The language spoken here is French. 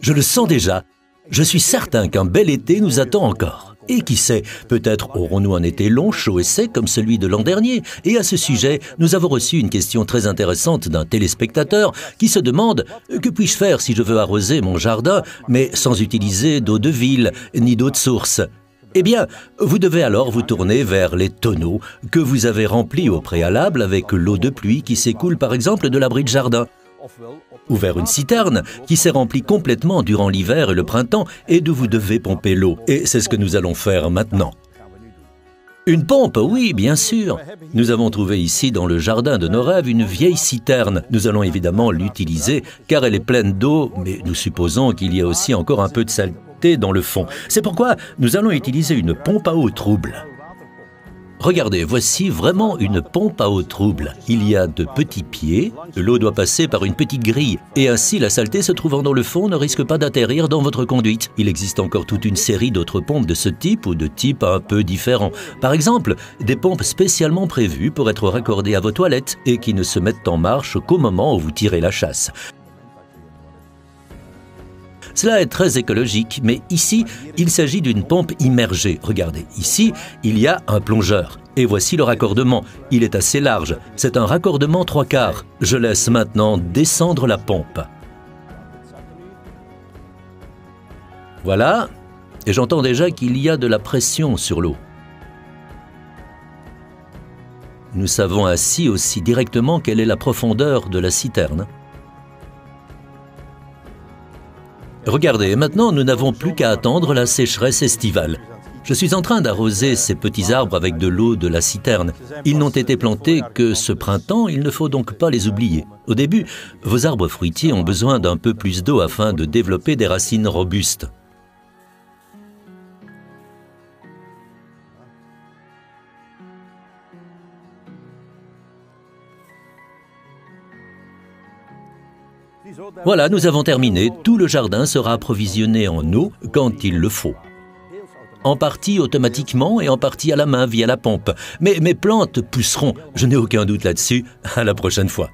Je le sens déjà. Je suis certain qu'un bel été nous attend encore. Et qui sait, peut-être aurons-nous un été long, chaud et sec comme celui de l'an dernier. Et à ce sujet, nous avons reçu une question très intéressante d'un téléspectateur qui se demande « Que puis-je faire si je veux arroser mon jardin, mais sans utiliser d'eau de ville ni d'eau de source ?» Eh bien, vous devez alors vous tourner vers les tonneaux que vous avez remplis au préalable avec l'eau de pluie qui s'écoule par exemple de l'abri de jardin. Ou vers une citerne qui s'est remplie complètement durant l'hiver et le printemps et d'où vous devez pomper l'eau. Et c'est ce que nous allons faire maintenant. Une pompe, oui, bien sûr. Nous avons trouvé ici dans le jardin de nos rêves une vieille citerne. Nous allons évidemment l'utiliser car elle est pleine d'eau, mais nous supposons qu'il y a aussi encore un peu de saleté dans le fond. C'est pourquoi nous allons utiliser une pompe à eau trouble. Regardez, voici vraiment une pompe à eau trouble. Il y a de petits pieds, l'eau doit passer par une petite grille, et ainsi la saleté se trouvant dans le fond ne risque pas d'atterrir dans votre conduite. Il existe encore toute une série d'autres pompes de ce type ou de type un peu différents. Par exemple, des pompes spécialement prévues pour être raccordées à vos toilettes et qui ne se mettent en marche qu'au moment où vous tirez la chasse. Cela est très écologique, mais ici, il s'agit d'une pompe immergée. Regardez, ici, il y a un plongeur. Et voici le raccordement. Il est assez large. C'est un raccordement 3/4. Je laisse maintenant descendre la pompe. Voilà. Et j'entends déjà qu'il y a de la pression sur l'eau. Nous savons ainsi aussi directement quelle est la profondeur de la citerne. Regardez, maintenant nous n'avons plus qu'à attendre la sécheresse estivale. Je suis en train d'arroser ces petits arbres avec de l'eau de la citerne. Ils n'ont été plantés que ce printemps, il ne faut donc pas les oublier. Au début, vos arbres fruitiers ont besoin d'un peu plus d'eau afin de développer des racines robustes. Voilà, nous avons terminé. Tout le jardin sera approvisionné en eau quand il le faut. En partie automatiquement et en partie à la main via la pompe. Mais mes plantes pousseront, je n'ai aucun doute là-dessus. À la prochaine fois.